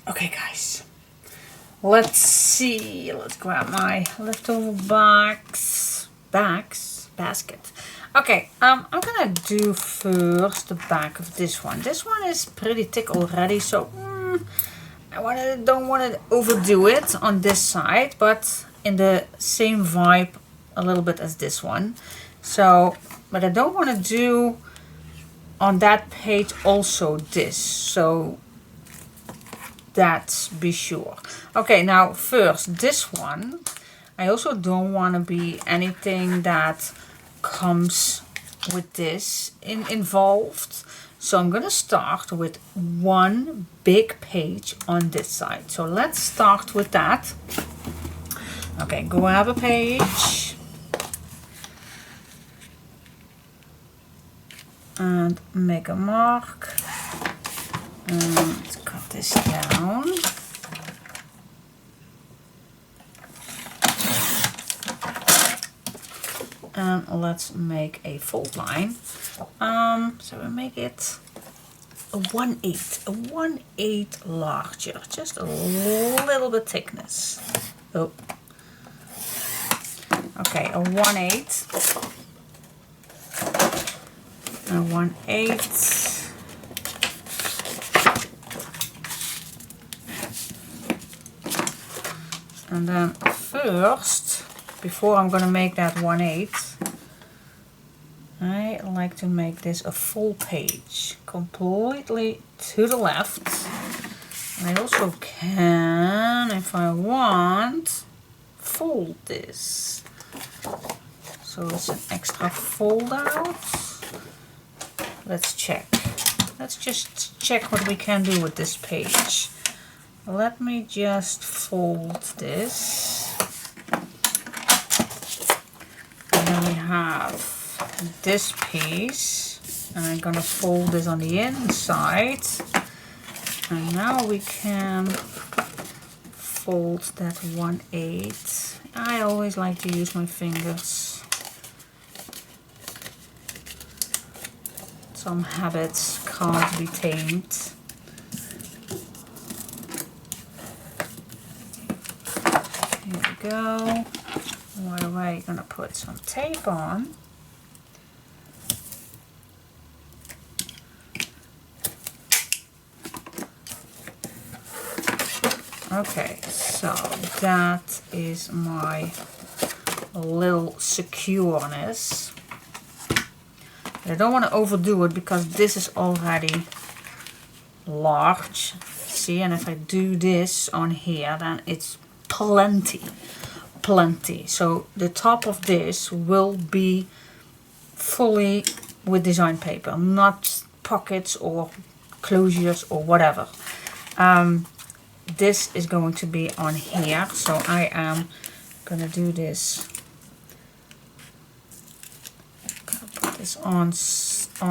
Okay guys, let's see, let's grab my leftover basket. Okay, I'm gonna do first the back of this one. This one is pretty thick already, so I don't want to overdo it on this side, but in the same vibe a little bit as this one. So, but I don't want to do on that page also this, so that's be sure. Okay, now first this one, I also don't want to be anything that comes with this involved. So I'm gonna start with one big page on this side. So let's start with that. Okay, grab a page and make a mark. And let's cut this down. And let's make a fold line. So we make it a 1/8 larger, just a little bit thickness. Oh, okay, a 1/8, a 1/8. And then first, before I'm gonna make that 1/8, I like to make this a full page, completely to the left. I also can, if I want, fold this. So it's an extra fold out. Let's check. Let's just check what we can do with this page. Let me just fold this. And then we have this piece, and I'm gonna fold this on the inside, and now we can fold that 1/8. I always like to use my fingers. Some habits can't be tamed. Here we go. Right away, you're gonna put some tape on. Okay, so that is my little secureness. I don't want to overdo it because this is already large. See, and if I do this on here, then it's plenty. So the top of this will be fully with design paper, not pockets or closures or whatever. This is going to be on here, so I am gonna do this. Gonna put this on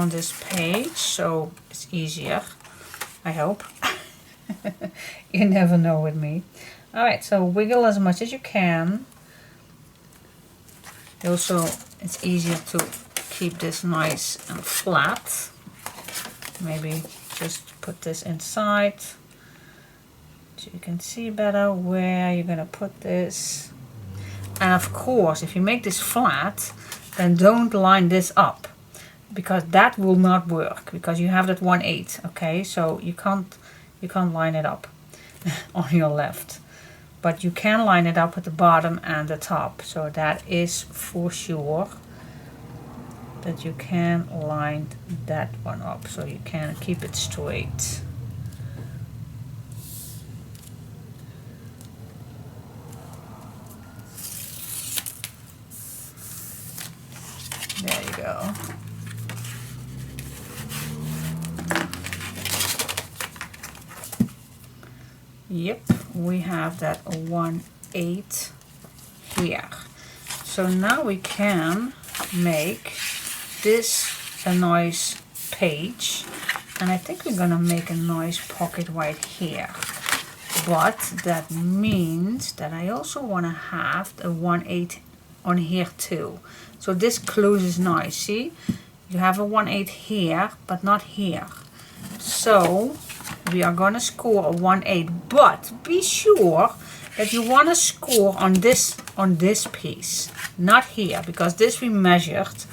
this page so it's easier, I hope. You never know with me. Alright, so wiggle as much as you can. Also, it's easier to keep this nice and flat. Maybe just put this inside so you can see better where you're gonna put this. And of course, if you make this flat, then don't line this up, because that will not work, because you have that 1/8. Okay, so you can't line it up on your left, but you can line it up at the bottom and the top. So that is for sure, that you can line that one up so you can keep it straight. There you go. Yep, we have that 1/8 here. So now we can make this a nice page, and I think we're gonna make a nice pocket right here. But that means that I also want to have a 1/8 on here too. So this closes nice. See, you have a 1/8 here, but not here. So we are going to score a 1/8, but be sure that you want to score on this piece, not here, because this we measured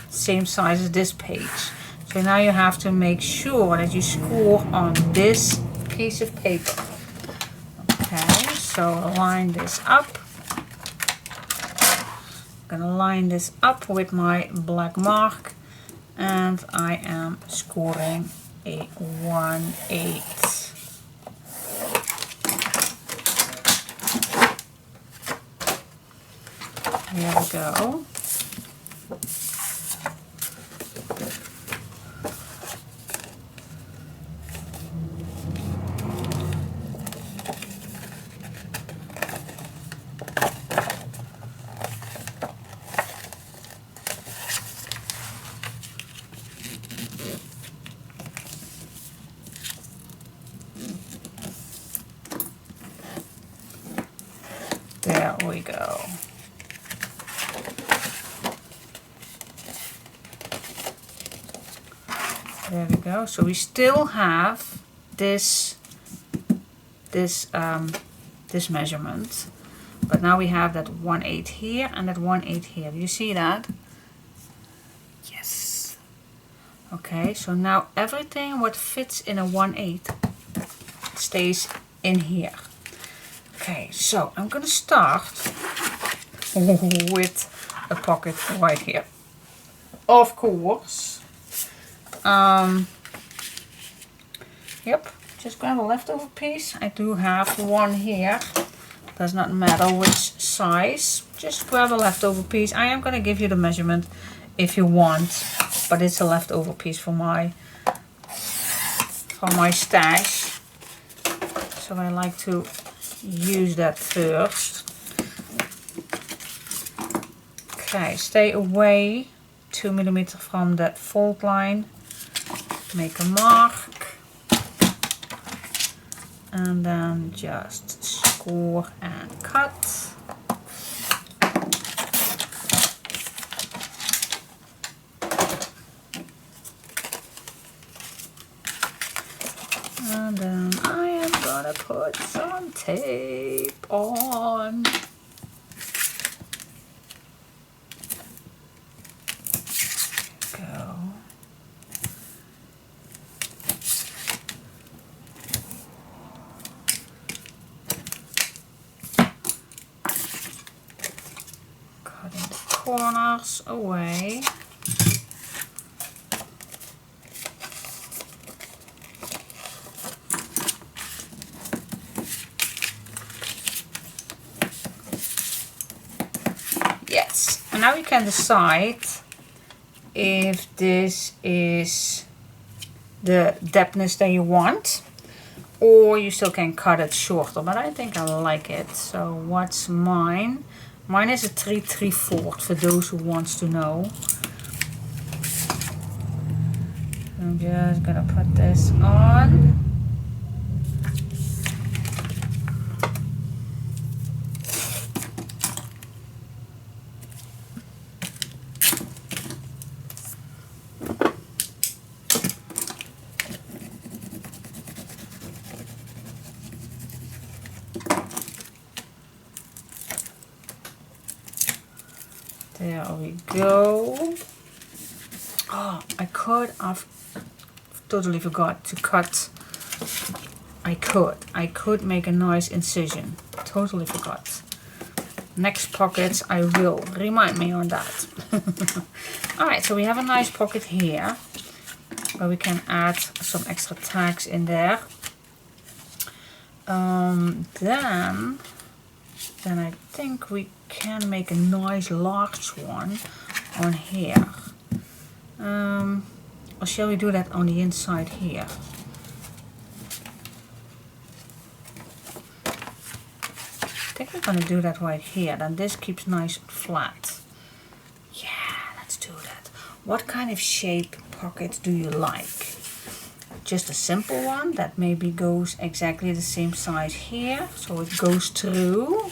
same size as this page. So now you have to make sure that you score on this piece of paper. Okay, so line this up. I'm gonna line this up with my black mark, and I am scoring a 1/8. Here we go. There we go. There we go. So we still have this measurement, but now we have that 1/8 here and that 1/8 here. Do you see that? Yes. Okay. So now everything what fits in a 1/8 stays in here. Okay. So I'm gonna start with a pocket right here. Of course. Yep, just grab a leftover piece. I do have one here. Does not matter which size. Just grab a leftover piece. I am going to give you the measurement if you want, but it's a leftover piece for my stash. So I like to use that first. Okay, stay away 2 millimeter from that fold line. Make a mark and then just score and cut. And then I am gonna put some tape on. Corners away. Yes, and now you can decide if this is the depthness that you want, or you still can cut it shorter, but I think I like it. So what's mine? Mine is a 3/3/4 for those who wants to know. I'm just gonna put this on. There we go. Oh, I've totally forgot to cut. I could make a nice incision. Totally forgot. Next pockets I will remind me on that. Alright, so we have a nice pocket here where we can add some extra tags in there. Then I think we can make a nice large one on here. Or shall we do that on the inside here? I think we're going to do that right here. Then this keeps nice and flat. Yeah, let's do that. What kind of shape pocket do you like? Just a simple one that maybe goes exactly the same size here, so it goes through.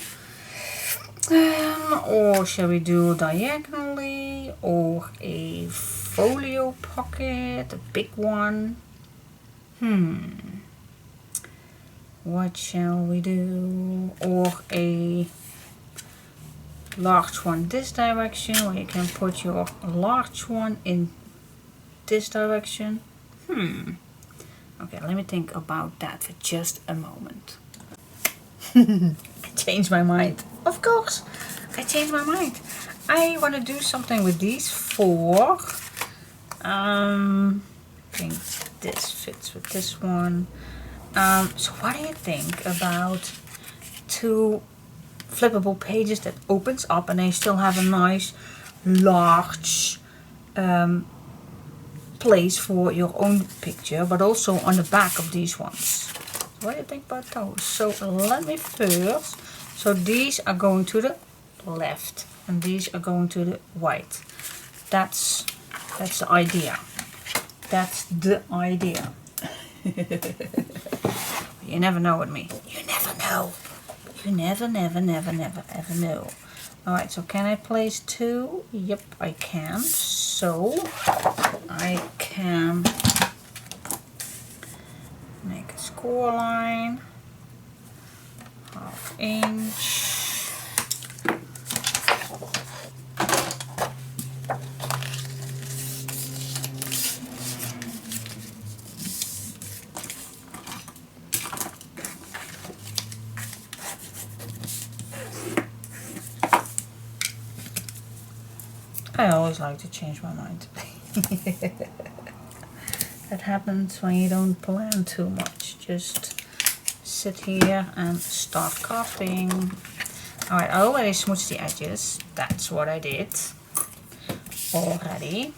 Or shall we do diagonally, or a folio pocket, a big one? what shall we do? Or a large one this direction, where you can put your large one in this direction. Okay, let me think about that for just a moment. I changed my mind. Of course, I changed my mind. I want to do something with these four. I think this fits with this one. So what do you think about two flippable pages that opens up and they still have a nice large place for your own picture, but also on the back of these ones? What do you think about those? So let me first, so these are going to the left and these are going to the right. That's the idea. That's the idea. You never know with me. You never know. You never ever know. Alright, so can I place two? Yep, I can. So I can make a score line, 1/2 inch. I always like to change my mind. That happens when you don't plan too much. Just sit here and start copying. Alright, I already smoothed the edges. That's what I did already.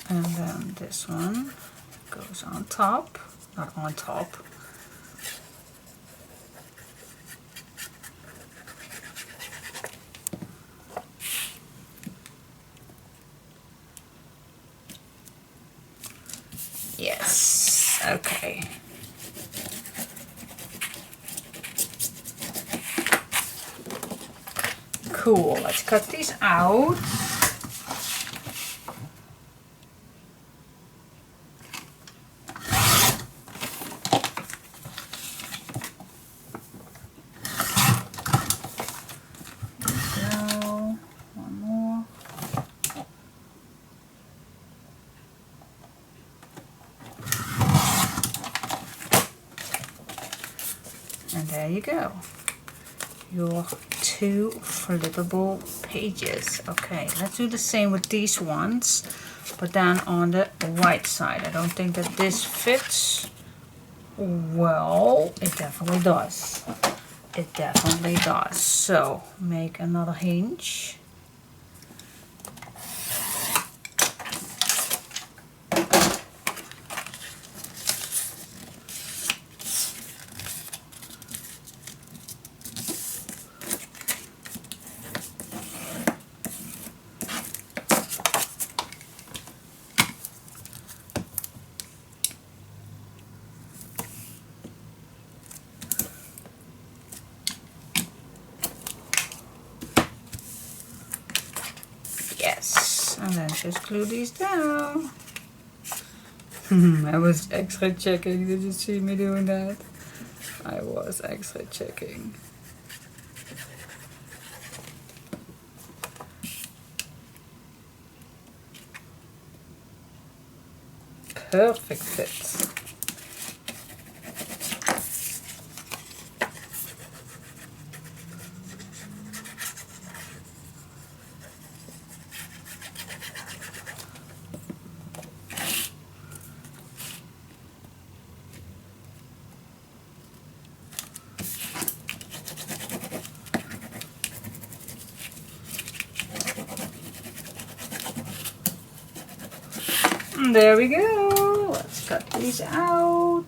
And then this one goes on top, not on top. Yes, okay. Cool, let's cut these out. And there you go, your two flippable pages. Okay, let's do the same with these ones, but then on the right side. I don't think that this fits. Well, it definitely does. It definitely does. So make another hinge. Yes, and then just glue these down. I was extra checking. Did you see me doing that? I was extra checking. Perfect fit. There we go. Let's cut these out.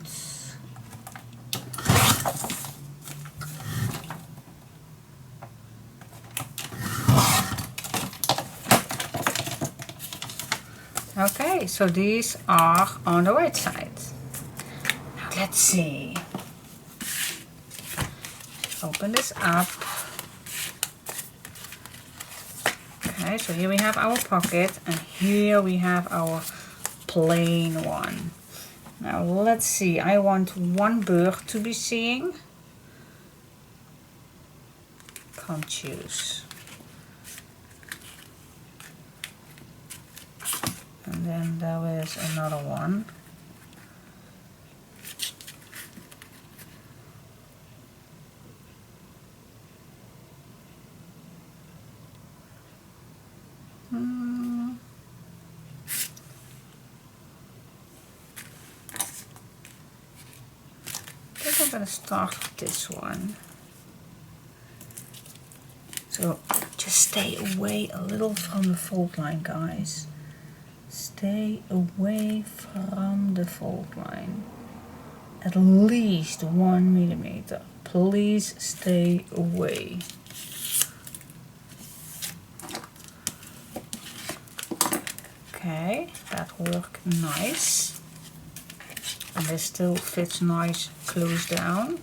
Okay, so these are on the right side. Now let's see. Open this up. Okay, so here we have our pocket and here we have our plain one. Now let's see, I want one bird to be seeing. Come choose. And then there is another one. I think I'm going to start with this one. So just stay away a little from the fold line, guys. Stay away from the fold line. At least 1 millimeter. Please stay away. Okay, that worked nice. And this still fits nice closed down.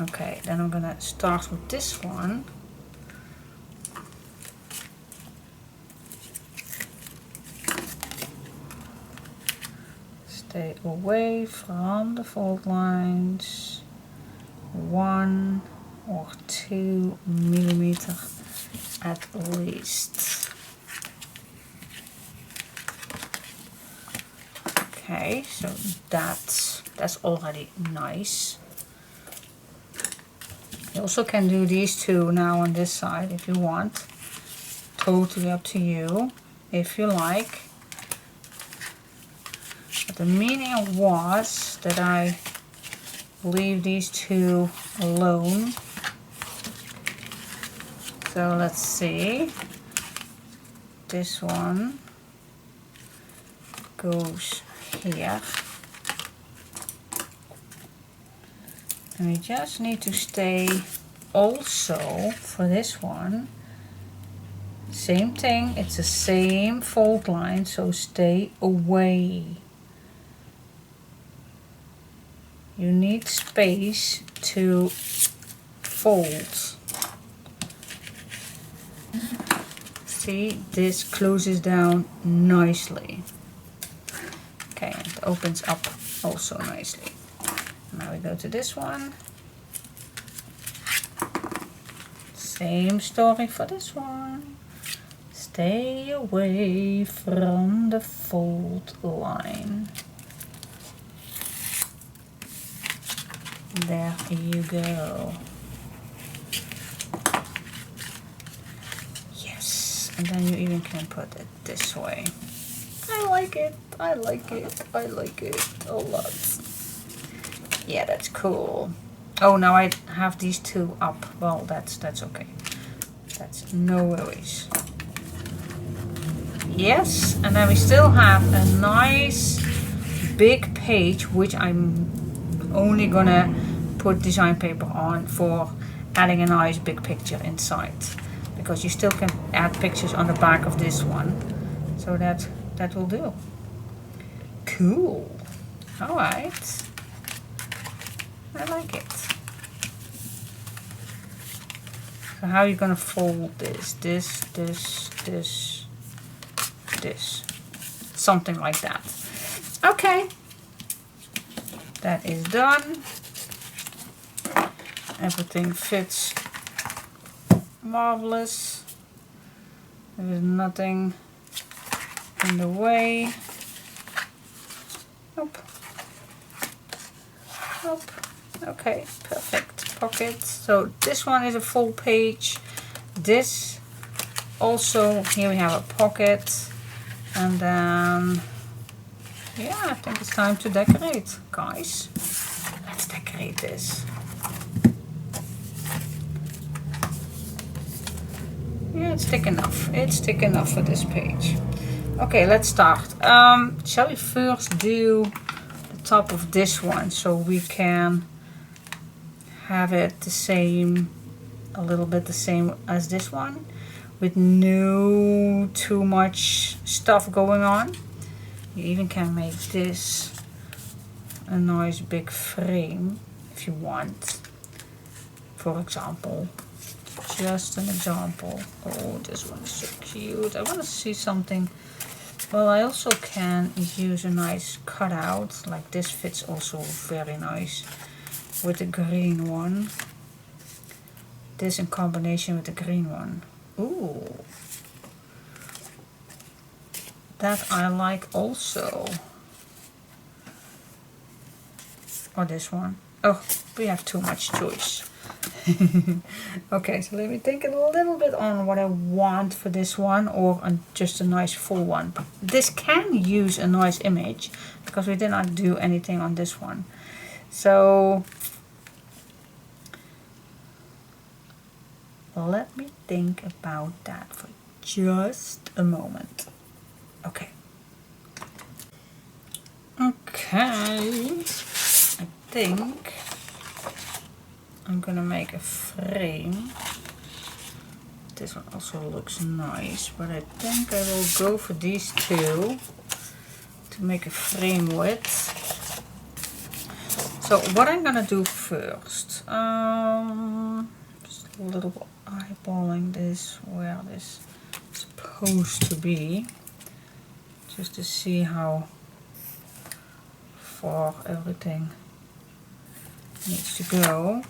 Okay, then I'm gonna start with this one. Stay away from the fold lines. 1 or 2 millimeter at least. Okay, so that's already nice. You also can do these two now on this side if you want. Totally up to you, if you like. But the meaning was that I leave these two alone. So let's see. This one goes here. And we just need to stay also for this one. Same thing, it's the same fold line, so stay away. You need space to fold. See, this closes down nicely. Okay, and it opens up also nicely. Now we go to this one. Same story for this one. Stay away from the fold line. There you go. Yes, and then you even can put it this way. I like it, I like it, I like it a lot. Yeah, that's cool. Oh, now I have these two up. Well, that's okay. That's no worries. Yes, and then we still have a nice big page, which I'm only gonna put design paper on for adding a nice big picture inside, because you still can add pictures on the back of this one, so that will do. Cool. All right. I like it. So how are you gonna fold this? This. Something like that. Okay. That is done. Everything fits marvelous. There is nothing in the way. Nope. Nope. Okay, perfect. Pocket. So this one is a full page. This also, here we have a pocket. And then, yeah, I think it's time to decorate, guys. Let's decorate this. Yeah, it's thick enough. It's thick enough for this page. Okay, let's start. Shall we first do the top of this one so we can have it the same, a little bit the same as this one, with no too much stuff going on. You even can make this a nice big frame if you want. For example, just an example. Oh, this one is so cute. I want to see something. Well, I also can use a nice cutout, like this fits also very nice with the green one. This in combination with the green one. Ooh, that I like also. Or this one. Oh, we have too much choice. Okay, so let me think a little bit on what I want for this one, or just a nice full one. This can use a nice image because we did not do anything on this one. So let me think about that for just a moment. Okay. Okay. I think I'm gonna make a frame. This one also looks nice, but I think I will go for these two to make a frame with. So what I'm gonna do first, just a little eyeballing this where this is supposed to be, just to see how far everything needs to go.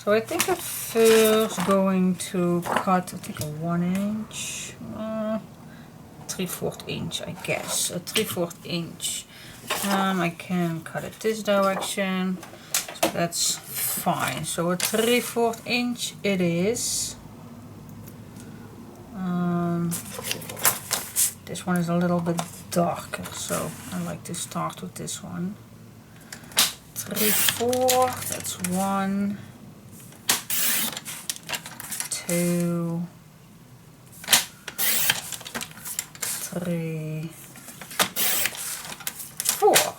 So I think I'm first going to cut, I think a 1 inch, 3/4 inch, I guess, a 3/4 inch. I can cut it this direction, so that's fine. So a 3/4 inch it is. This one is a little bit darker, so I like to start with this one. 3/4, that's 1, 2, 3, 4.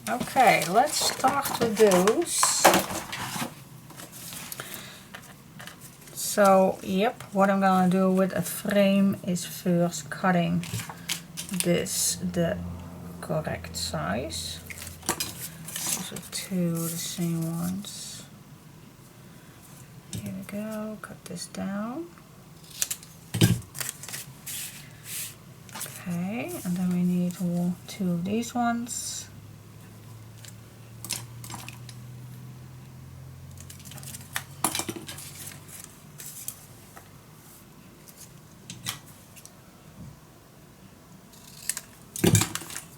Okay, let's start with those. So, yep, what I'm gonna do with a frame is first cutting this the correct size. So 2 the same ones. Here we go, cut this down. Okay, and then we need 2 of these ones.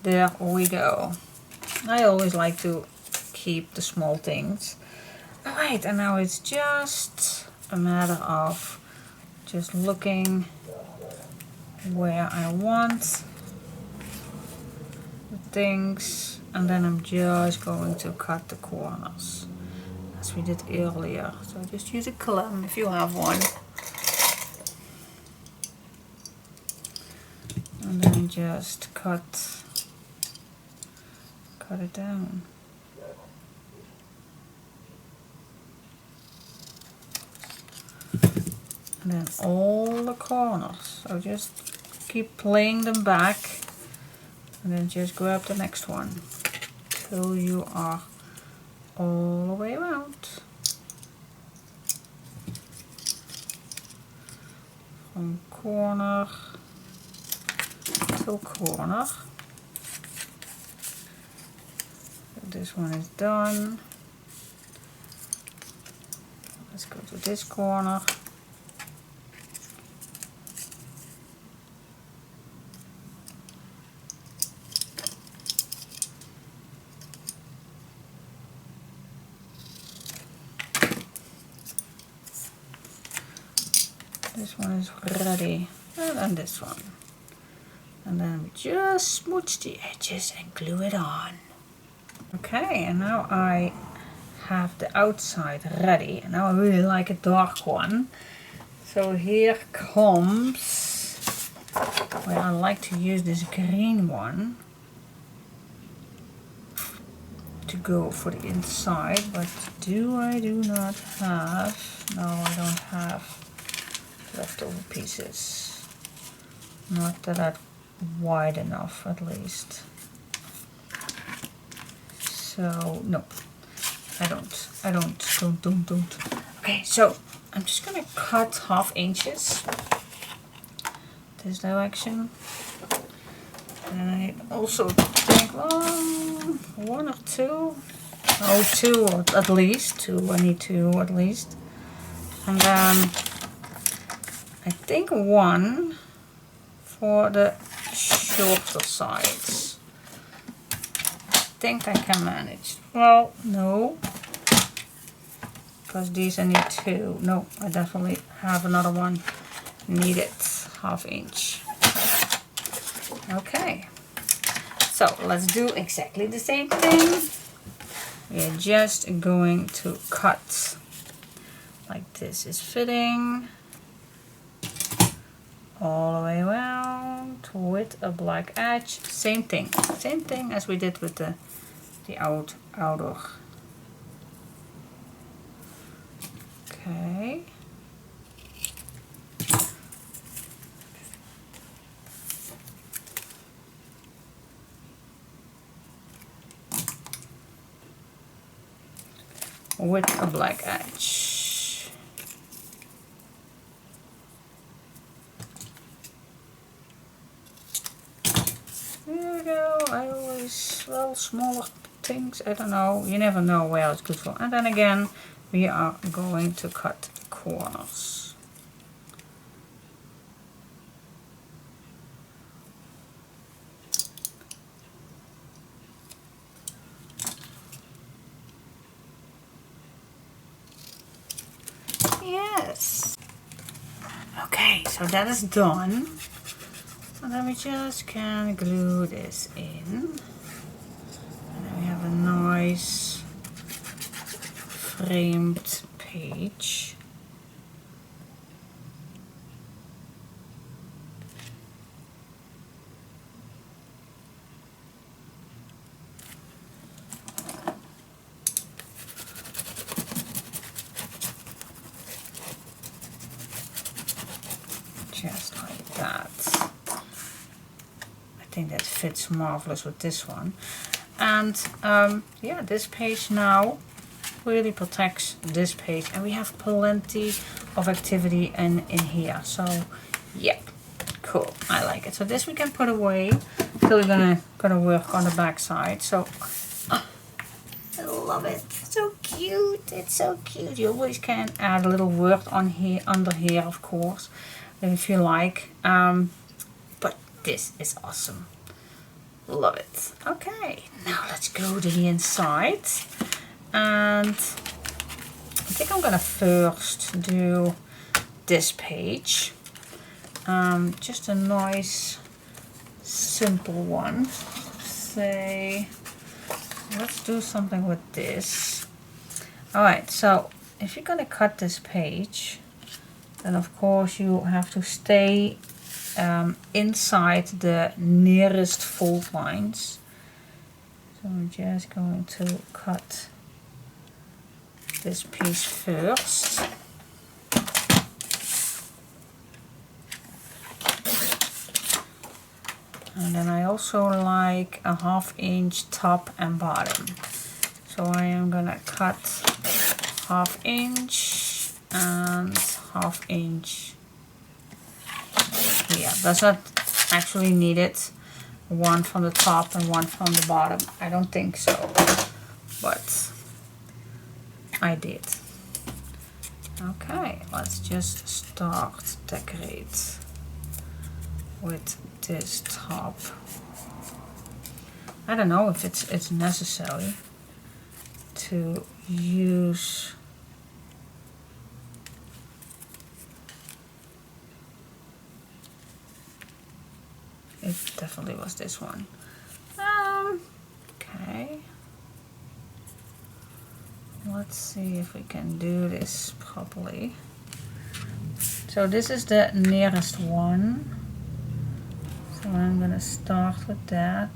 There we go. I always like to keep the small things. Alright, and now it's just a matter of just looking where I want the things, and then I'm just going to cut the corners as we did earlier. So just use a clamp if you have one. And then just cut it down. And then all the corners. So just keep playing them back and then just grab the next one till you are all the way around. From corner to corner. This one is done. Let's go to this corner. This one is ready, and then this one. And then we just smooch the edges and glue it on. Okay, and now I have the outside ready, and now I really like a dark one. So here comes where I like to use this green one to go for the inside, but I do not have, no, I don't have leftover pieces. Not that are wide enough, at least. So, no, I don't. Okay, so I'm just gonna cut 1/2 inches this direction. And I also think, well, 1 or 2. Oh, 2 at least. 2, I need 2 at least. And then I think 1 for the shorter sides. I think I can manage. Well, no. Because these I need 2. No, I definitely have another one needed. 1/2 inch. Okay. So let's do exactly the same thing. We're just going to cut like this is fitting all the way around with a black edge. Same thing as we did with the outer. Okay. With a black edge. There we go. I always, well, smaller things, I don't know. You never know where it's good for. And then again, we are going to cut corners. Yes. Okay, so that is done. And then we just can glue this in. And then we have a nice framed page. Just like that. I think that fits marvelous with this one. And yeah, this page now really protects this page, and we have plenty of activity in here. So yeah, cool, I like it. So this we can put away till we're gonna work on the back side. So I love it. So cute. It's so cute. You always can add a little work on here, under here, of course, if you like. But this is awesome. Love it. Okay, now let's go to the inside. And I think I'm gonna first do this page. Just a nice, simple one. Say, let's do something with this. Alright, so if you're gonna cut this page, then of course you have to stay inside the nearest fold lines. So I'm just going to cut this piece first. And then I also like a 1/2 inch top and bottom. So I am gonna cut 1/2 inch and 1/2 inch here. Does not actually need it. One from the top and one from the bottom. I don't think so, but I did. Okay, let's just start decorate with this top. I don't know if it's necessary to use it. Definitely was this one. Okay, let's see if we can do this properly. So this is the nearest one. So I'm gonna start with that.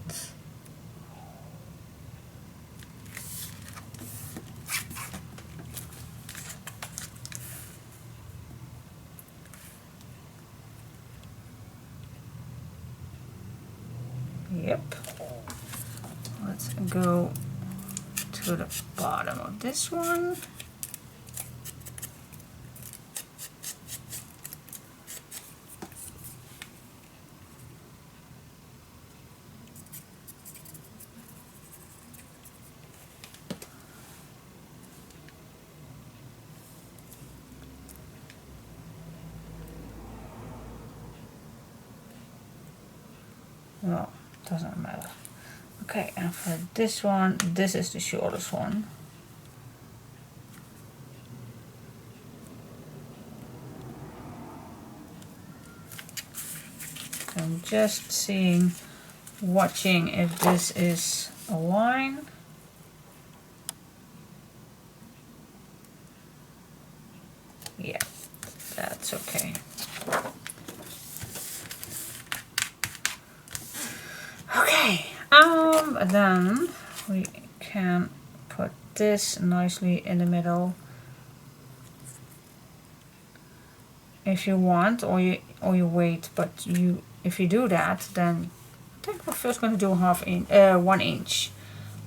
Yep. Let's go to the bottom of this one. Well, doesn't matter. Okay, and for this one, this is the shortest one. I'm just watching if this is a line. Yeah, that's okay. Okay, then we can put this nicely in the middle if you want, or you wait. But if you do that, then I think we're first going to do 1 inch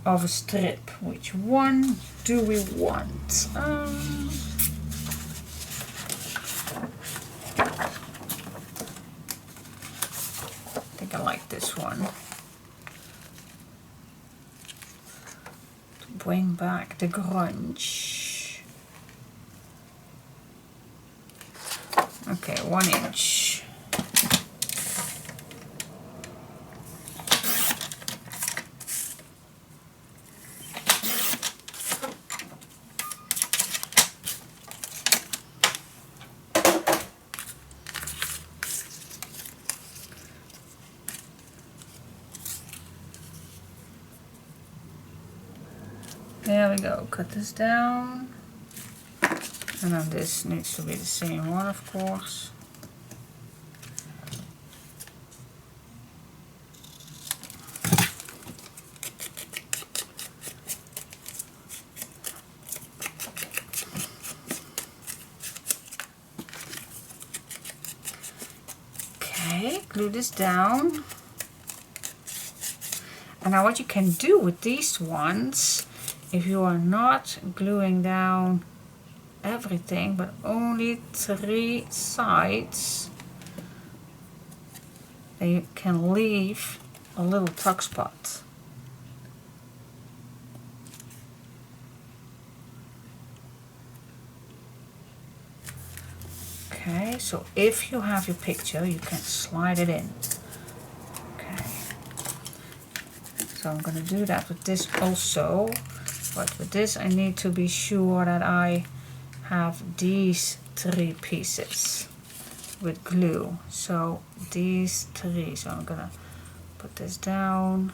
of a strip. Which one do we want? I think I like this one. Bring back the grunge. Okay, 1 inch. There we go, cut this down. And then this needs to be the same one, of course. Okay, glue this down. And now what you can do with these ones, if you are not gluing down everything but only 3 sides, then you can leave a little tuck spot. Okay, so if you have your picture, you can slide it in. Okay, so I'm going to do that with this also. But with this I need to be sure that I have these 3 pieces with glue. So these 3, so I'm gonna put this down.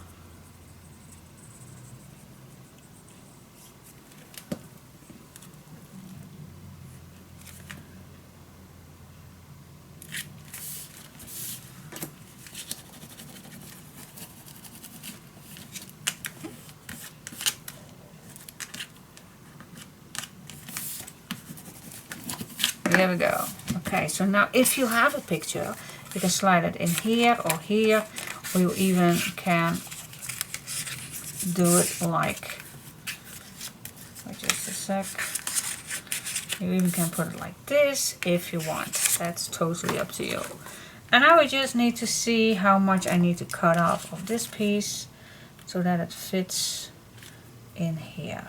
There we go. Okay, so now if you have a picture, you can slide it in here, or you even can do it like, wait just a sec. You even can put it like this if you want. That's totally up to you. And now I just need to see how much I need to cut off of this piece so that it fits in here.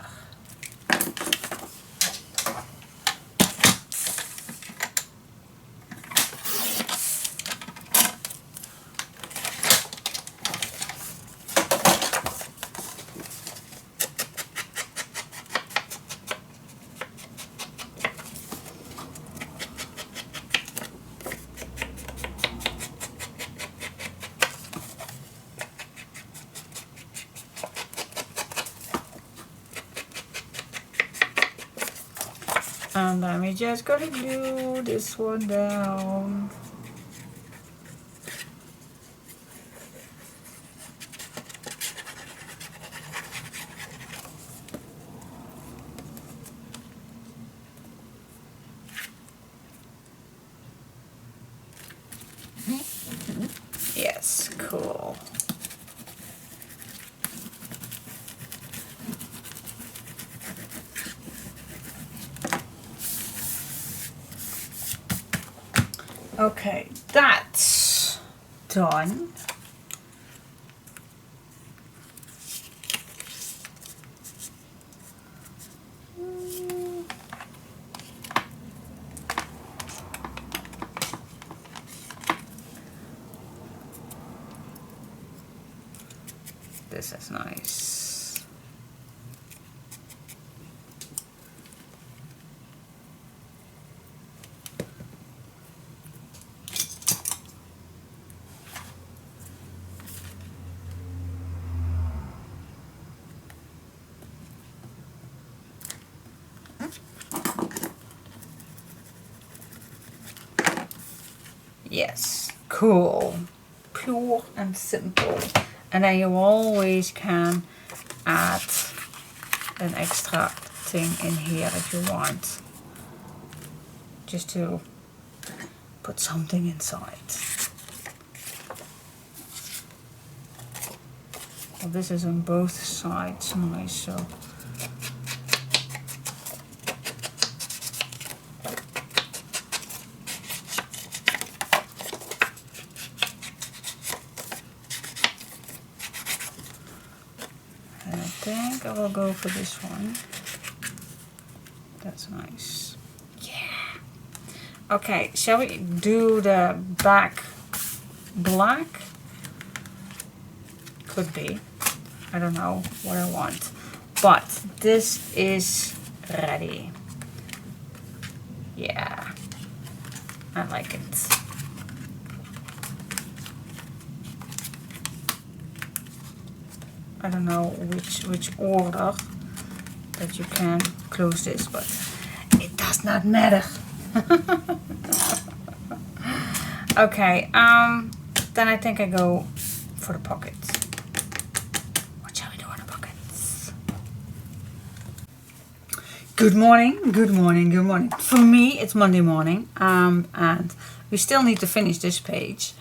And then we just gotta glue this one down. cool. Okay, that's done. This is nice. Yes, cool, pure and simple. And then you always can add an extra thing in here if you want, just to put something inside. Well, this is on both sides, nice. So I think I will go for this one. That's nice. Yeah. Okay, shall we do the back black? Could be. I don't know what I want. But this is ready. Yeah. I like it. I don't know which order that you can close this, but it does not matter. Okay, then I think I go for the pockets. What shall we do on the pockets? Good morning, good morning, good morning. For me, it's Monday morning, and we still need to finish this page.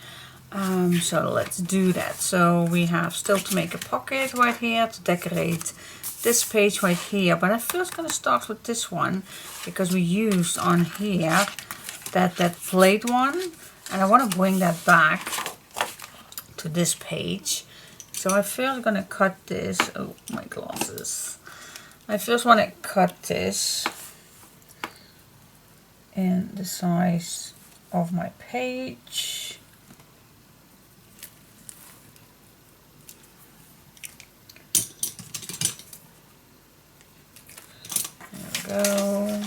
So let's do that. So we have still to make a pocket right here to decorate this page right here. But I'm first going to start with this one because we used on here that plate one. And I want to bring that back to this page. So I first going to cut this. Oh, my glasses. I first want to cut this in the size of my page. Go.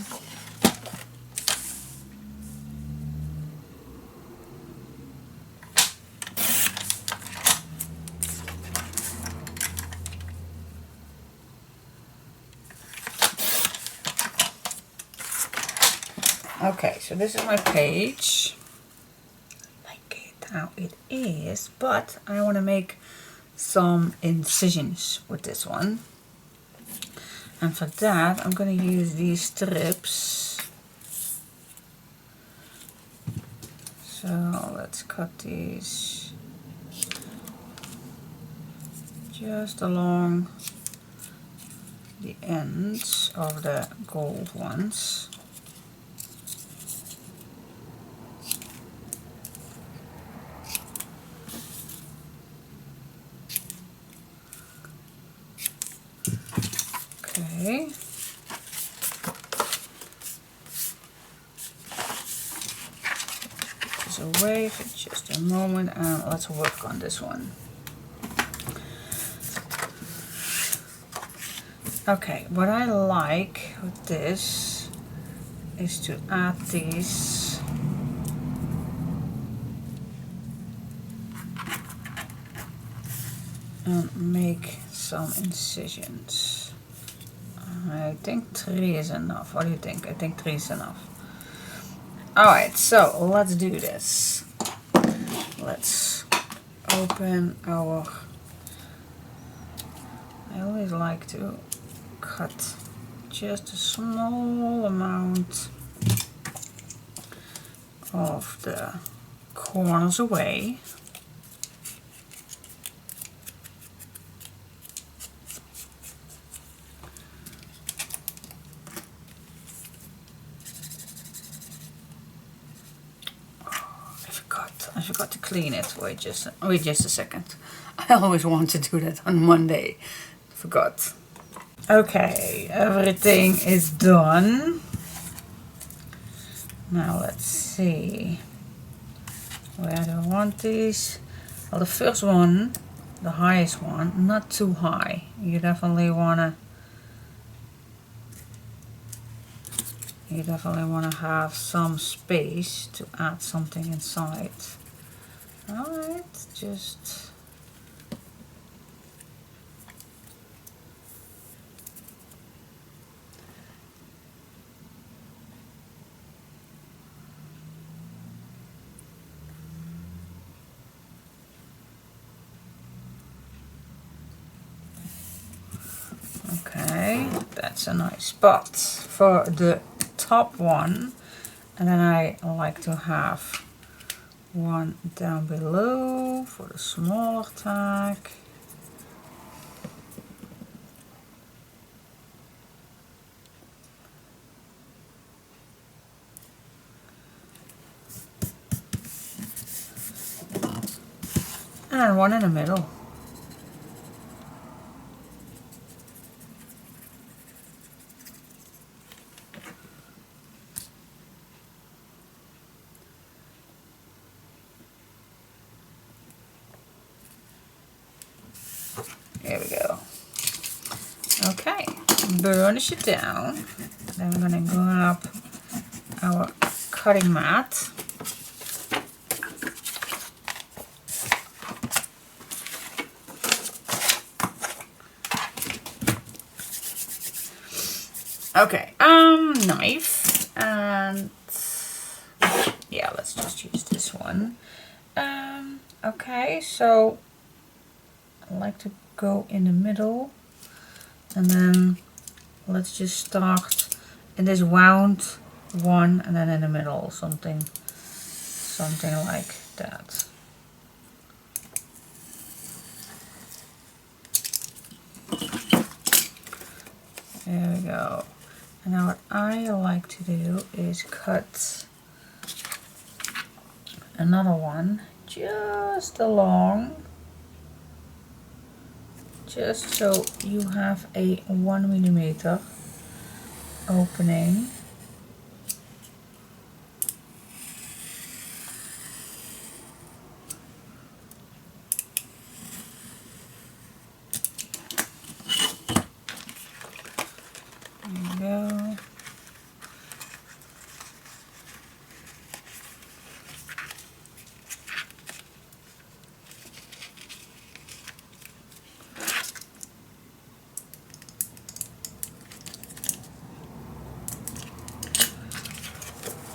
Okay, so this is my page. I like it how it is, but I want to make some incisions with this one. And for that, I'm going to use these strips. So let's cut these just along the ends of the gold ones. Okay. Put this away for just a moment and let's work on this one. Okay, what I like with this is to add these and make some incisions. I think 3 is enough. What do you think? I think 3 is enough. Alright, so let's do this. Let's open our... I always like to cut just a small amount of the corners away. clean it. Wait just a second. I always want to do that on Monday. Forgot. Okay, everything is done. Now let's see. Where do I want these? Well, the first one, the highest one, not too high. You definitely wanna have some space to add something inside. Alright, just okay, that's a nice spot for the top one, and then I like to have one down below for the smaller tag. And one in the middle. There we go. Okay, burnish it down. Then we're gonna grab our cutting mat. Okay, knife, and yeah, let's just use this one. Okay, so I like to go in the middle, and then let's just start in this round one, and then in the middle, something like that. There we go. And now what I like to do is cut another one just along, just so you have a 1 millimeter opening. There you go.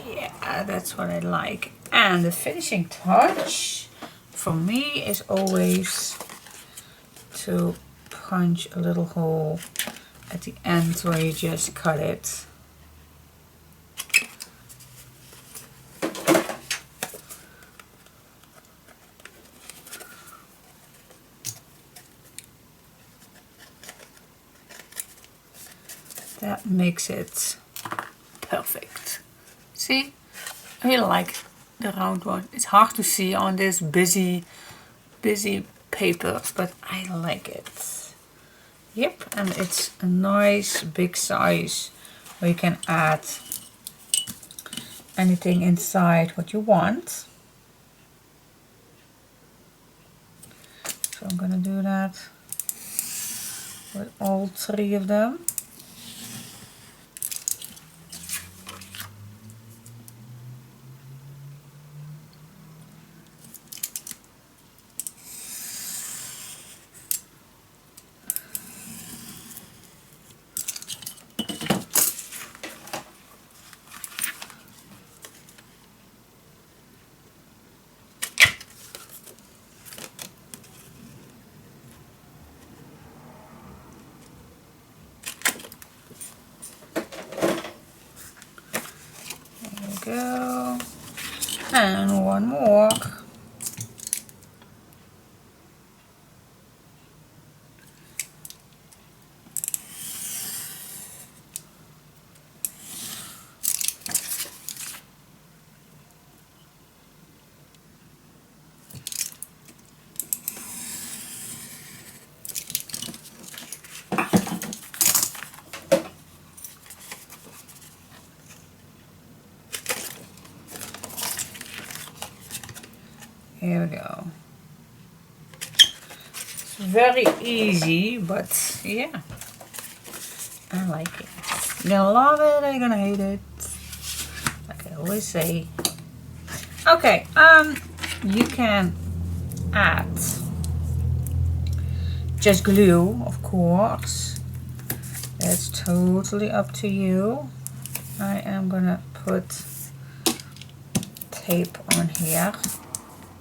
Yeah, that's what I like. And the finishing touch for me is always to punch a little hole at the end where you just cut it. That makes it perfect. See, I really like the round one. It's hard to see on this busy paper, but I like it. Yep, and it's a nice big size where you can add anything inside what you want. So I'm gonna do that with all 3 of them. Go, and one more. here we go. It's very easy, but yeah, I like it. You're gonna love it or you're gonna hate it. Like I always say. Okay, you can add just glue, of course. It's totally up to you. I am gonna put tape on here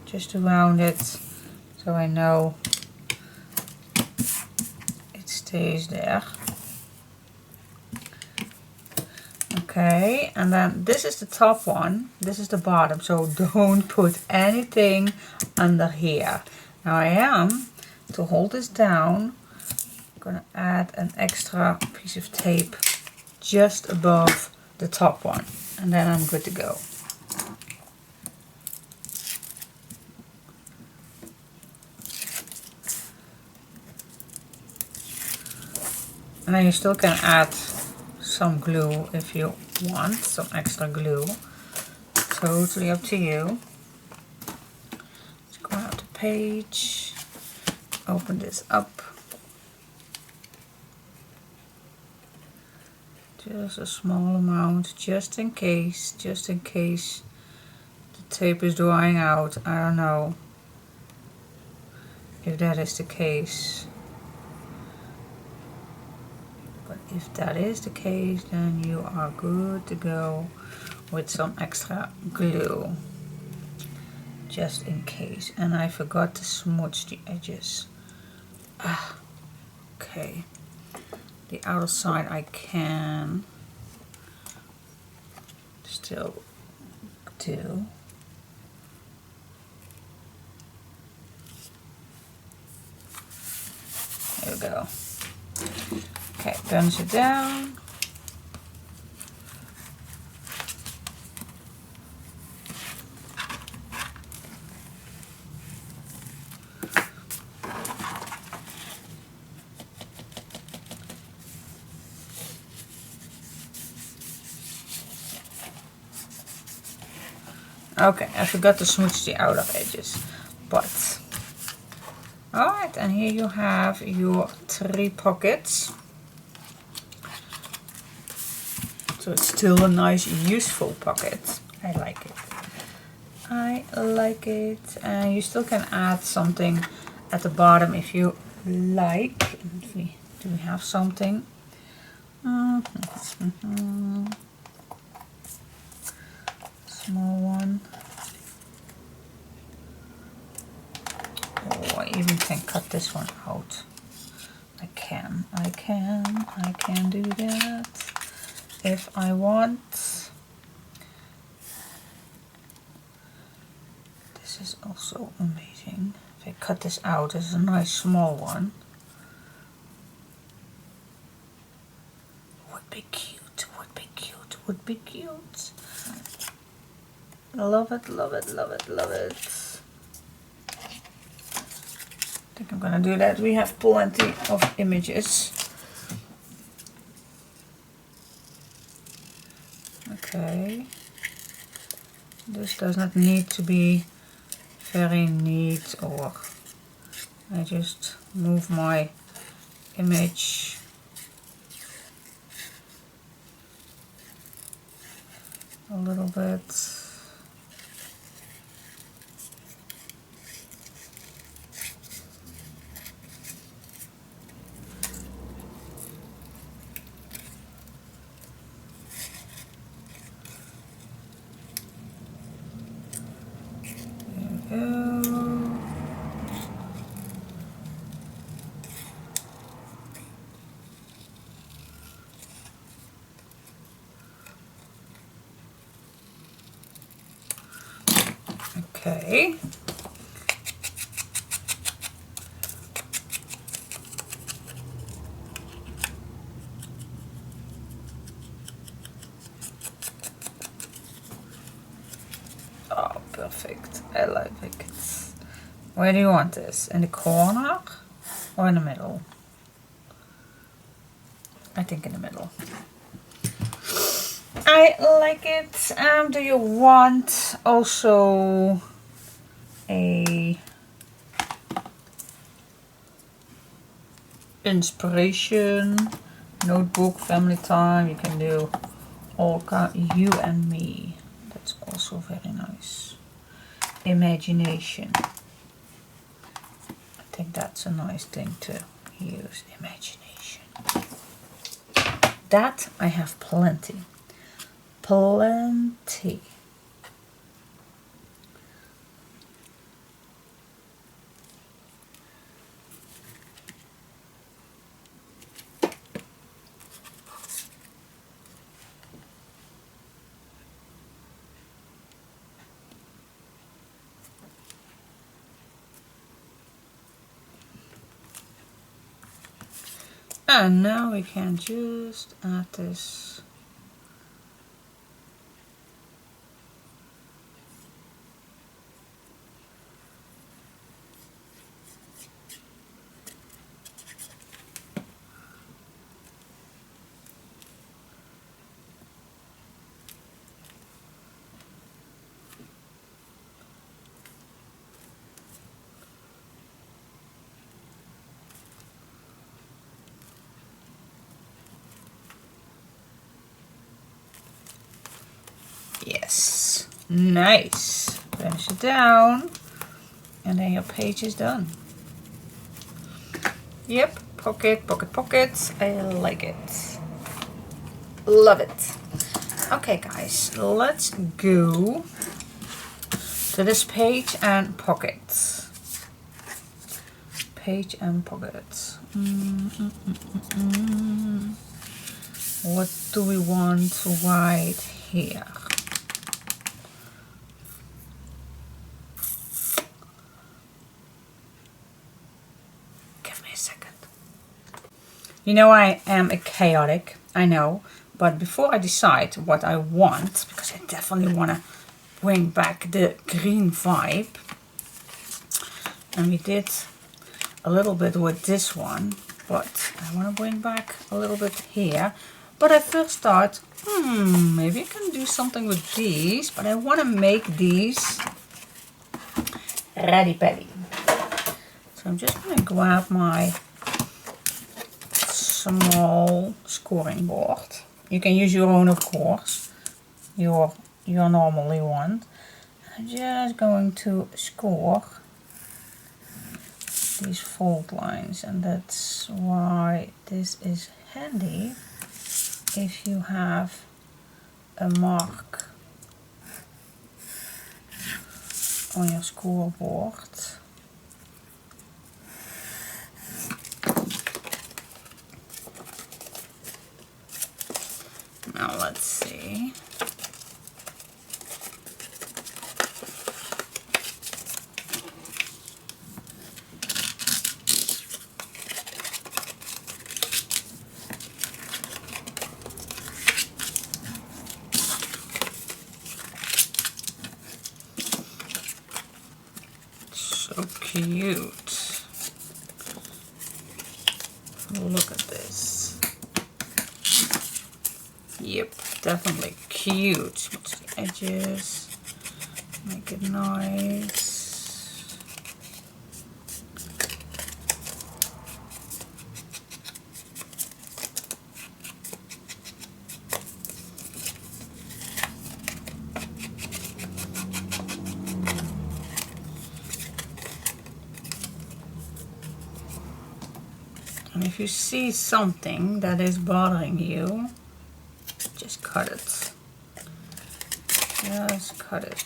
just to round it so I know it stays there. Okay, and then this is the top one, this is the bottom, so don't put anything under here. Now I am, to hold this down, I'm gonna add an extra piece of tape just above the top one, and then I'm good to go. And then you still can add some glue if you want, some extra glue. Totally up to you. Let's go out the page, open this up. Just a small amount, just in case the tape is drying out. I don't know if that is the case. But if that is the case, then you are good to go with some extra glue. Just in case. And I forgot to smudge the edges. Okay. The outer side I can still do. There we go. Okay, bunch it down. Okay, I forgot to smooch the outer edges, but alright, and here you have your 3 pockets. So it's still a nice, useful pocket. I like it. I like it. And you still can add something at the bottom if you like. Do we have something? Small one. Oh, I even can cut this one out. I can do that if I want. This is also amazing. If I cut this out, this is a nice small one. Would be cute, would be cute, would be cute. Love it, love it, love it, love it. I think I'm gonna do that. We have plenty of images. Okay. This does not need to be very neat, or I just move my image a little bit. Okay. Oh, perfect. I like it. Where do you want this? In the corner or in the middle? I think in the middle. I like it. Do you want also a inspiration notebook, family time. You can do Olga, you and me. That's also very nice. Imagination. I think that's a nice thing to use, imagination. That I have plenty. Plenty. And now we can just add this . Yes, nice. Finish it down, and then your page is done. Yep, pocket, pocket, pockets. I like it. Love it. Okay, guys, let's go to this page and pockets. Page and pockets. What do we want to write here? You know, I am a chaotic, I know, but before I decide what I want, because I definitely want to bring back the green vibe, and we did a little bit with this one, but I want to bring back a little bit here. But I first thought, maybe I can do something with these, but I want to make these ready petty. So I'm just going to grab my small scoring board. You can use your own, of course, your normally one. I'm just going to score these fold lines, and that's why this is handy if you have a mark on your scoreboard. Now let's see. So cute. Look at this. Yep, definitely cute. Smudge the edges, make it nice. And if you see something that is bothering you, just cut it. Just cut it.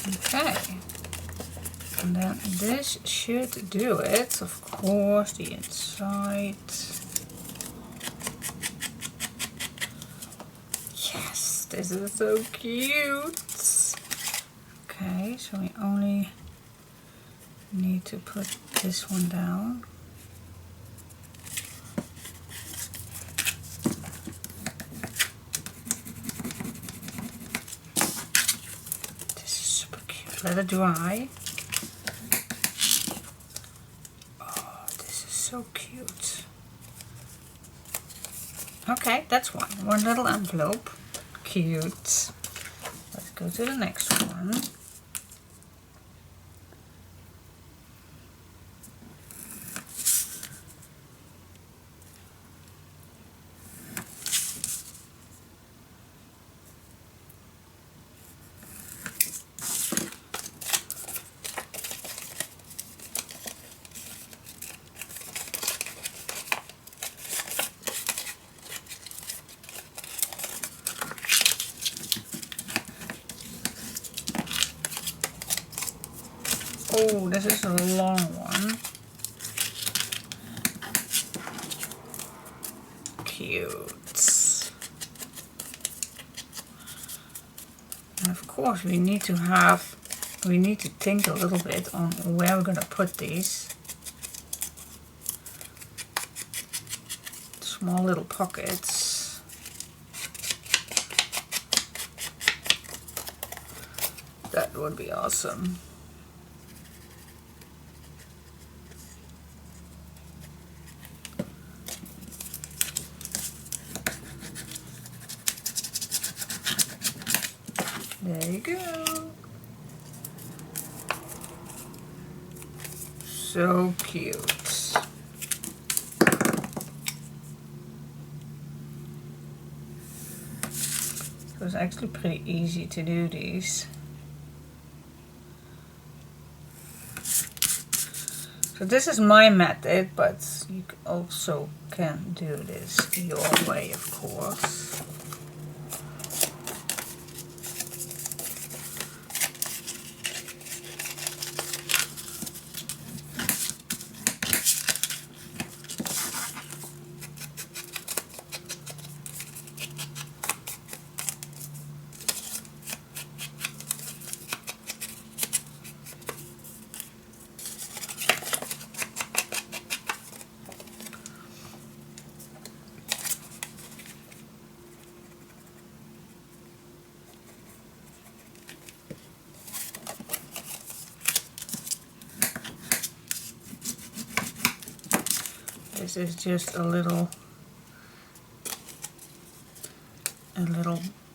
Okay. And then this should do it. Of course, the inside. Yes, this is so cute. Okay, so we only need to put this one down. let it dry. Oh, this is so cute. Okay, that's one little envelope. Cute. Let's go to the next one. Oh, this is a long one. Cute. And of course we need to think a little bit on where we're gonna put these small little pockets. That would be awesome. There you go. So cute. It was actually pretty easy to do these. So this is my method, but you also can do this your way, of course. This is just a little,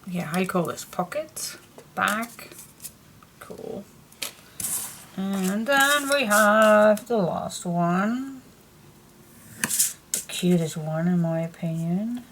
yeah, how you call this, pocket, back, cool. And then we have the last one, the cutest one in my opinion.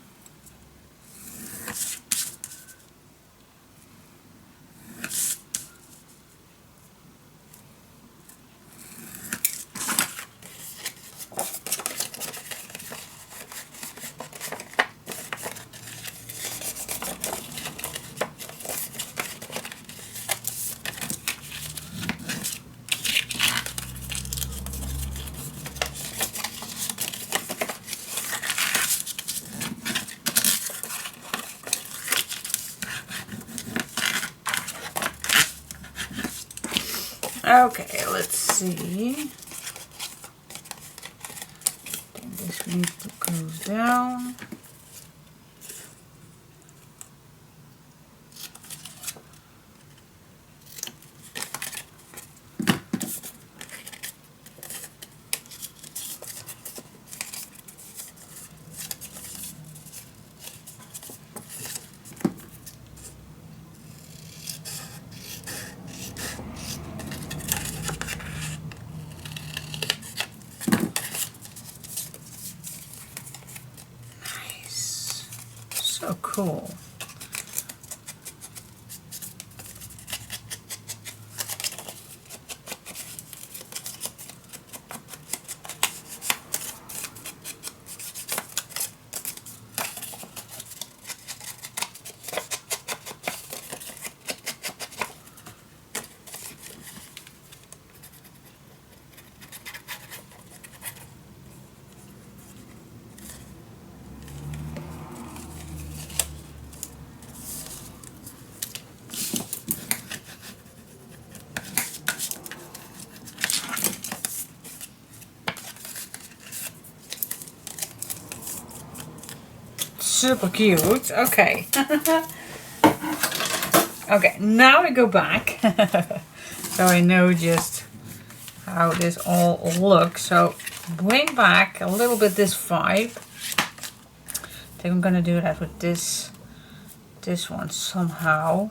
Okay, let's see. I think this needs to close down. So cool. Super cute. Okay. Okay, now I go back. So I know just how this all looks. So bring back a little bit this vibe. I think I'm gonna do that with this one somehow.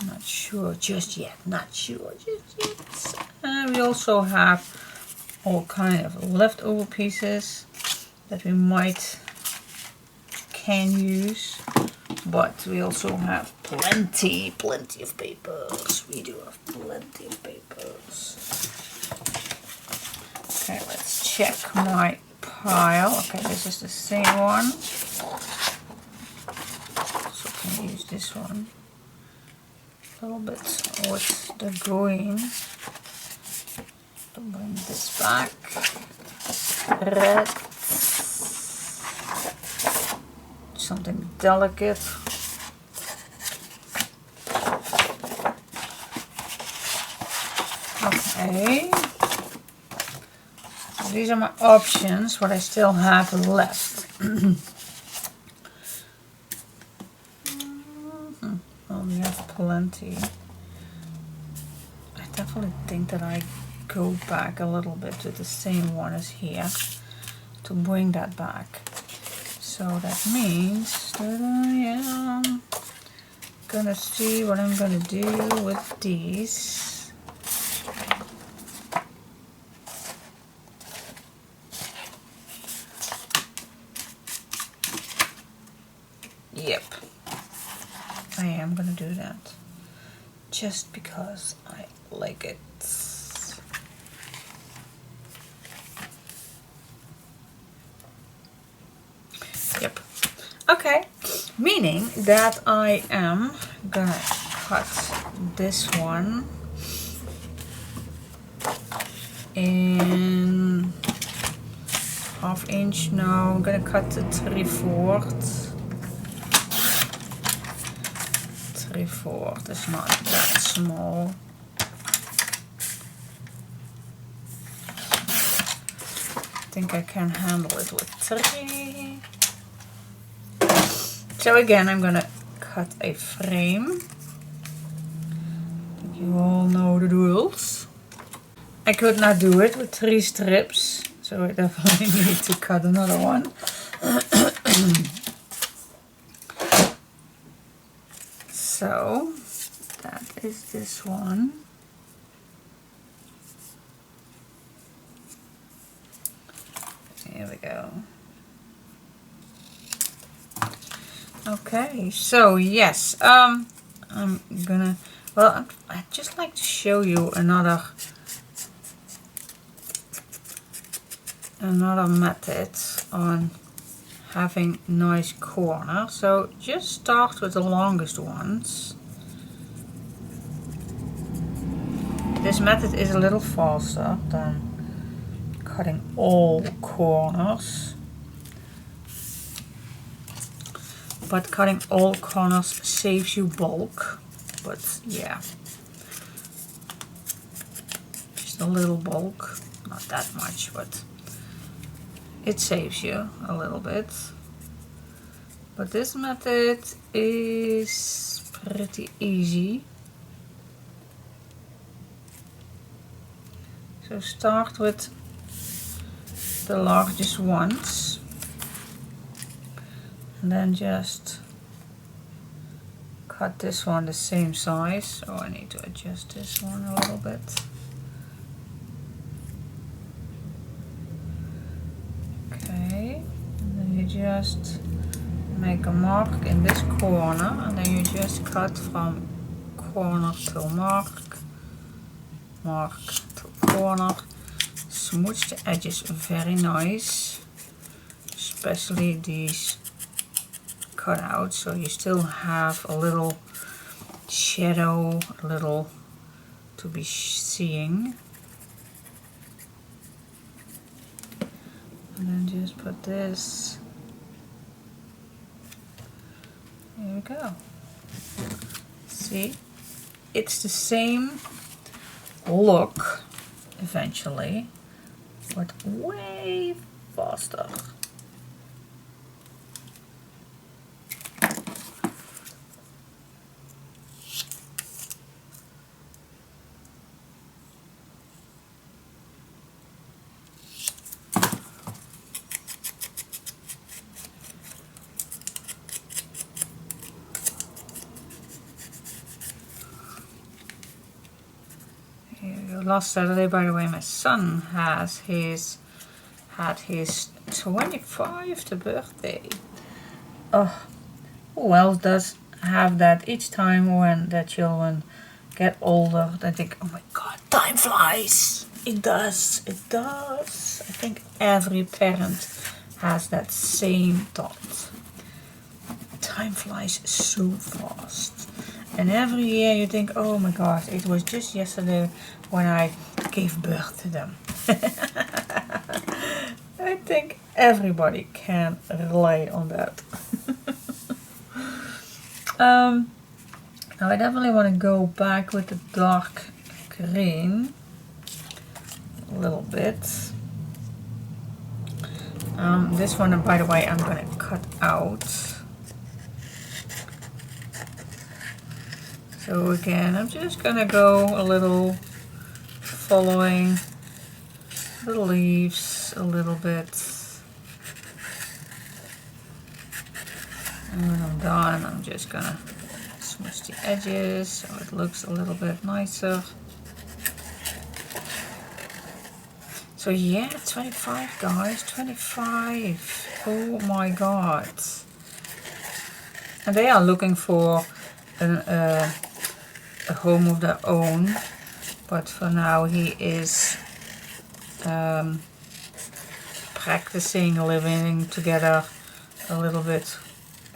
Not sure just yet. Not sure just yet. We also have all kind of leftover pieces that we can use, but we also have plenty of papers. We do have plenty of papers. Okay, let's check my pile. Okay, this is the same one. So I can use this one a little bit with the green. To bring this back. Red. Something delicate. Okay. So these are my options, what I still have left. Well, we have plenty. I definitely think that I go back a little bit to the same one as here to bring that back. So that means that I am gonna see what I'm gonna do with these. Yep, I am gonna do that just because I like it. Yep. Okay, meaning that I am gonna cut this one in 1/2 inch. Now I'm gonna cut the 3/4. 3/4 is not that small. I think I can handle it with 3. So again, I'm gonna cut a frame. I think you all know the rules. I could not do it with 3 strips, so I definitely need to cut another one. So that is this one. Here we go. Okay, so yes, I'm gonna, well, I'd just like to show you another method on having nice corners. So just start with the longest ones. This method is a little faster than cutting all corners. But cutting all corners saves you bulk. But yeah, just a little bulk, not that much, but it saves you a little bit. But this method is pretty easy. So start with the largest ones. And then just cut this one the same size. So I need to adjust this one a little bit. Okay, and then you just make a mark in this corner, and then you just cut from corner to mark, mark to corner. Smooch the edges very nice, especially these cut out, so you still have a little shadow, a little to be seeing. And then just put this, there we go. See, it's the same look eventually, but way faster. last Saturday, by the way, my son had his 25th birthday. Oh, who else does have that each time when their children get older? They think, oh my god, time flies. It does, it does. I think every parent has that same thought. Time flies so fast. And every year you think, oh my god, it was just yesterday when I gave birth to them. I think everybody can relate on that. Now I definitely want to go back with the dark green a little bit. This one, by the way, I'm going to cut out. So again, I'm just going to go a little following the leaves a little bit. And when I'm done, I'm just going to smoosh the edges so it looks a little bit nicer. So yeah, 25 guys, 25. Oh my god. And they are looking for a home of their own, but for now he is practicing living together a little bit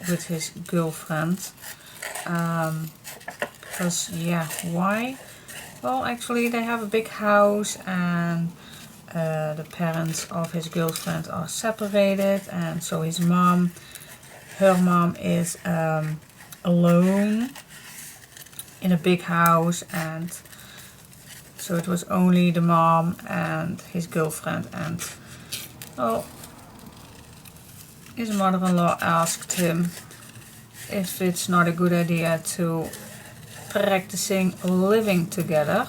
with his girlfriend. Because yeah, why? Well, actually they have a big house, and the parents of his girlfriend are separated, and so his mom, her mom is alone in a big house, and so it was only the mom and his girlfriend, and well, his mother-in-law asked him if it's not a good idea to practicing living together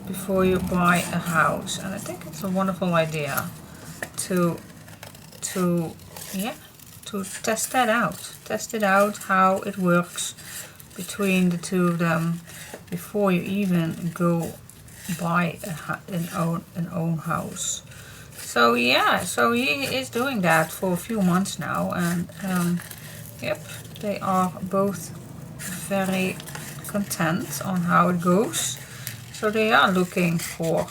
before you buy a house. And I think it's a wonderful idea to test that out. Test it out how it works between the two of them before you even go buy an own house. So yeah, so he is doing that for a few months now, and yep, they are both very content on how it goes. So they are looking for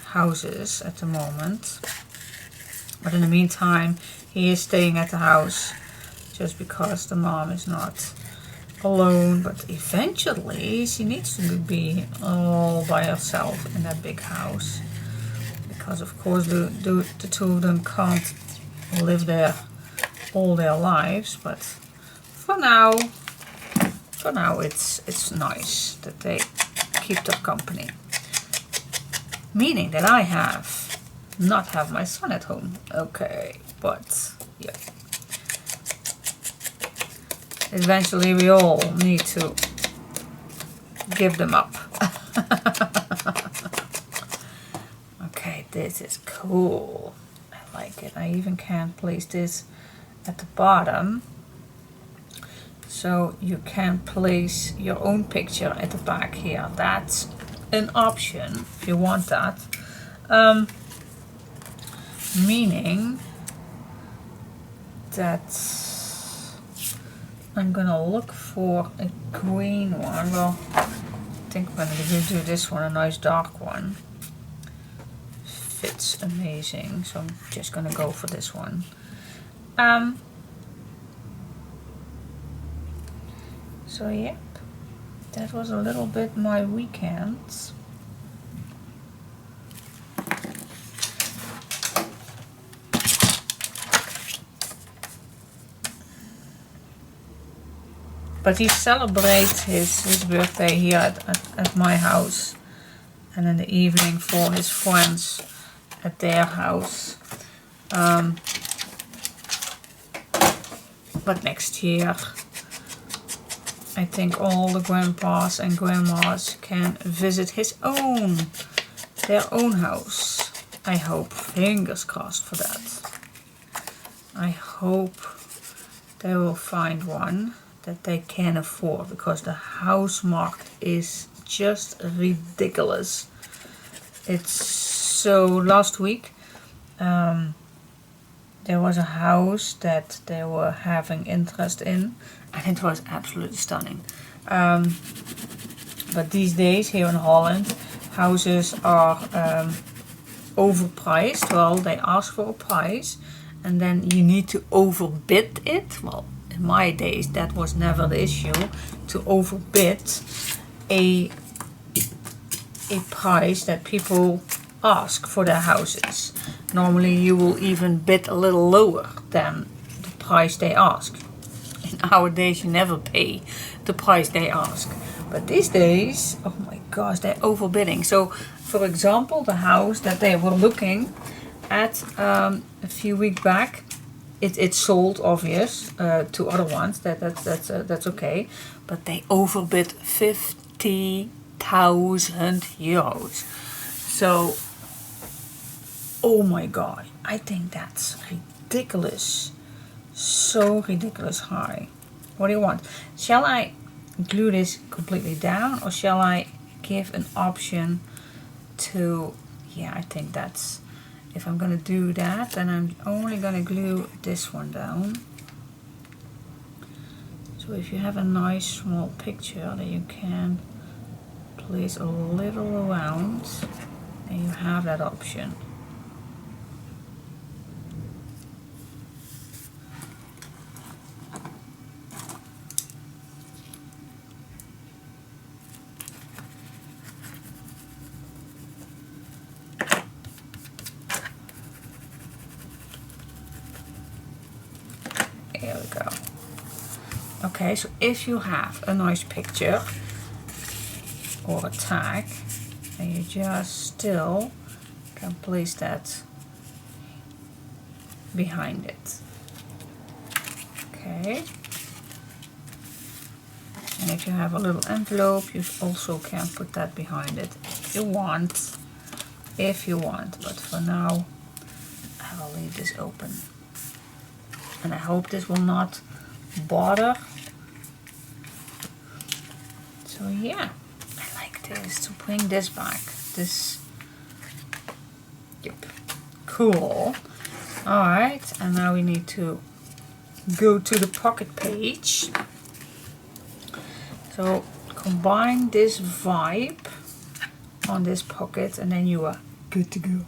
houses at the moment, but in the meantime he is staying at the house just because the mom is not alone, but eventually she needs to be all by herself in that big house, because of course the two of them can't live there all their lives. But for now it's nice that they keep their company, meaning that I not have my son at home. Okay, but yeah, eventually we all need to give them up. Okay, this is cool. I like it. I even can place this at the bottom, so you can place your own picture at the back here. That's an option if you want that. Meaning that I'm gonna look for a green one. Well, I think I'm gonna do this one, a nice dark one. Fits amazing, so I'm just gonna go for this one. So yep, that was a little bit my weekend. But he celebrates his birthday here at my house, and in the evening for his friends at their house. But next year I think all the grandpas and grandmas can visit their own house. I hope, fingers crossed for that. I hope they will find one that they can afford, because the house market is just ridiculous. It's so last week there was a house that they were having interest in, and it was absolutely stunning. But these days here in Holland, houses are overpriced. Well, they ask for a price and then you need to overbid it. Well, in my days that was never the issue, to overbid a price that people ask for their houses. Normally you will even bid a little lower than the price they ask. In our days you never pay the price they ask. But these days, oh my gosh, they're overbidding. So for example, the house that they were looking at a few weeks back, it sold, obvious, to other ones. That's okay. But they overbid 50,000 euros. So, oh my god, I think that's ridiculous. So ridiculous high. What do you want? Shall I glue this completely down, or shall I give an option to, yeah, I think that's, if I'm gonna do that, then I'm only gonna glue this one down. So if you have a nice small picture that you can place a little around, then you have that option. There we go. Okay, so if you have a nice picture or a tag, and you just still can place that behind it. Okay. And if you have a little envelope, you also can put that behind it if you want. If you want, but for now I will leave this open. And I hope this will not bother. So yeah, I like this, to bring this back. This, yep, cool. Alright, and now we need to go to the pocket page. So combine this vibe on this pocket and then you are good to go.